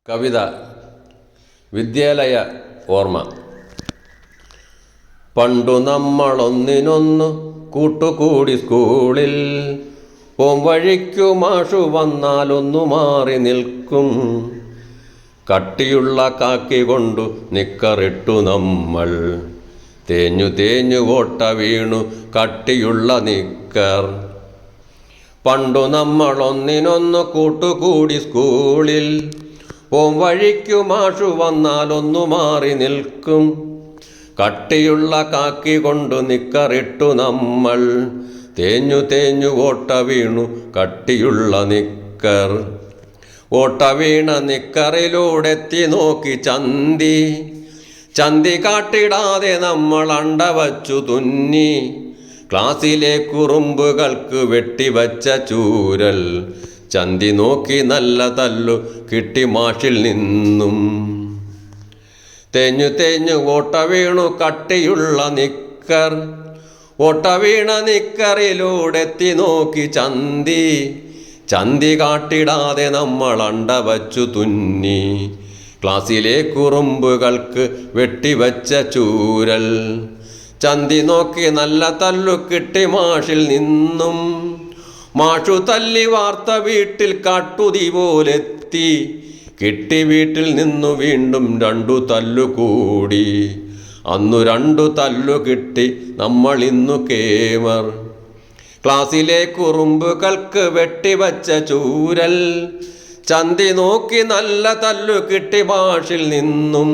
കവിത വിദ്യാലയ ഓർമ്മ. പണ്ടു നമ്മളൊന്നിനൊന്നു കൂട്ടുകൂടി സ്കൂളിൽ, പോംവഴിക്കു മാഷു വന്നാലൊന്നു മാറി നിൽക്കും. കട്ടിയുള്ള കാക്കി കൊണ്ടു നിക്കറിട്ടു നമ്മൾ, തേഞ്ഞു തേഞ്ഞു ഓട്ട വീണു കട്ടിയുള്ള നിക്കർ. പണ്ടു നമ്മളൊന്നിനൊന്നു കൂട്ടുകൂടി സ്കൂളിൽ, പോംവഴിക്കു മാഷു വന്നാലൊന്നു മാറി നിൽക്കും. കട്ടിയുള്ള കാക്കി കൊണ്ടു നിക്കറിട്ടു നമ്മൾ, തേഞ്ഞു തേഞ്ഞു ഓട്ട വീണു കട്ടിയുള്ള നിക്കർ. ഓട്ട വീണ നിക്കറിലൂടെത്തി നോക്കി ചന്തി, ചന്തി കാട്ടിടാതെ നമ്മൾ അണ്ട വച്ചു തുന്നി. ക്ലാസ്സിലെ കുറുമ്പുകൾക്ക് വെട്ടിവച്ച ചൂരൽ, ചന്തി നോക്കി നല്ല തല്ലു കിട്ടി മാഷിൽ നിന്നും. തേഞ്ഞു തേഞ്ഞു ഓട്ട വീണു കട്ടിയുള്ള നിക്കർ. ഓട്ട വീണ നിക്കറിലൂടെത്തി നോക്കി ചന്തി, ചന്തി കാട്ടിടാതെ നമ്മൾ അണ്ട വച്ചു തുന്നി. ക്ലാസ്സിലെ കുറുമ്പുകൾക്ക് വെട്ടിവച്ച ചൂരൽ, ചന്തി നോക്കി നല്ല തല്ലു കിട്ടി മാഷിൽ നിന്നും. മാഷു തല്ലി വാർത്ത വീട്ടിൽ കാട്ടുതീ പോലെത്തി, കിട്ടി വീട്ടിൽ നിന്നു വീണ്ടും രണ്ടു തല്ലു കൂടി. അന്നു രണ്ടു തല്ലു കിട്ടി നമ്മൾ ഇന്നു കേമർ. ക്ലാസ്സിലെ കുറുമ്പുകൾക്ക് വെട്ടിവച്ച ചൂരൽ, ചന്തി നോക്കി നല്ല തല്ലു കിട്ടി മാഷിൽ നിന്നും.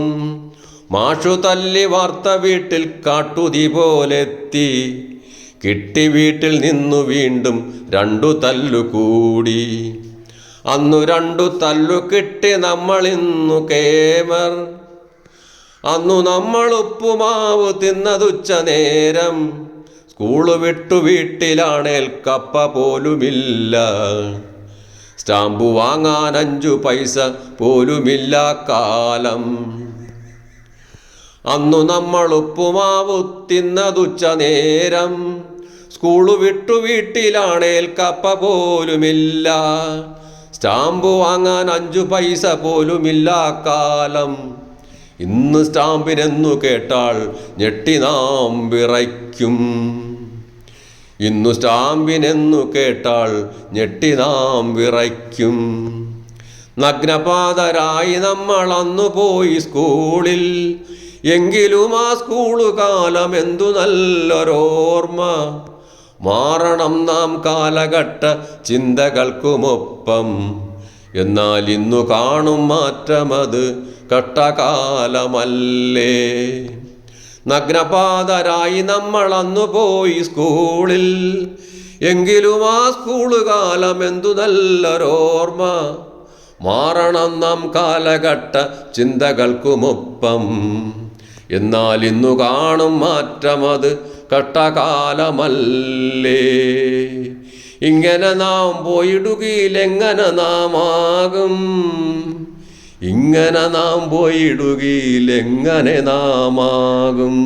മാഷു തല്ലി വാർത്ത വീട്ടിൽ കാട്ടുതീ പോലെത്തി, കിട്ടി വീട്ടിൽ നിന്നു വീണ്ടും രണ്ടു തല്ലു കൂടി. അന്നു രണ്ടു തല്ലു കിട്ടി നമ്മൾ ഇന്നു കേമർ. അന്നു നമ്മൾ ഉപ്പുമാവ് തിന്നതുച്ച നേരം, സ്കൂള് വിട്ടു വീട്ടിലാണേൽ കപ്പ പോലുമില്ല. സ്റ്റാമ്പു വാങ്ങാൻ 5 പൈസ പോലുമില്ല കാലം. അന്നു നമ്മൾ ഉപ്പുമാവ് തിന്നതുച്ച നേരം, സ്കൂള് വിട്ടു വീട്ടിലാണേൽ കപ്പ പോലുമില്ല. സ്റ്റാമ്പ് വാങ്ങാൻ 5 പൈസ പോലുമില്ല കാലം. ഇന്ന് സ്റ്റാമ്പിനെന്നു കേട്ടാൽ ഞെട്ടി നാം വിറയ്ക്കും. ഇന്നു സ്റ്റാമ്പിനെന്നു കേട്ടാൽ ഞെട്ടി നാം വിറയ്ക്കും. നഗ്നപാതരായി നമ്മൾ അന്നു പോയി സ്കൂളിൽ, എങ്കിലും ആ സ്കൂളു കാലം എന്തു നല്ലൊരോർമ്മ. മാറണം നാം കാലഘട്ട ചിന്തകൾക്കുമൊപ്പം, എന്നാൽ ഇന്നു കാണും മാറ്റമത് കഷ്ടകാലമല്ലേ. നഗ്നപാതരായി നമ്മൾ അന്നു പോയി സ്കൂളിൽ, എങ്കിലും ആ സ്കൂളു കാലം എന്തു നല്ലൊരോർമ്മ. മാറണം നാം കാലഘട്ട ചിന്തകൾക്കുമൊപ്പം, എന്നാൽ ഇന്നു കാണും മാറ്റമത് കഷ്ടകാലമല്ലേ. ഇങ്ങനെ നാം പോയിടുകയിലെങ്ങനെ നാം ആകും, ഇങ്ങനെ നാം പോയിടുകയിലെങ്ങനെ നാം ആകും.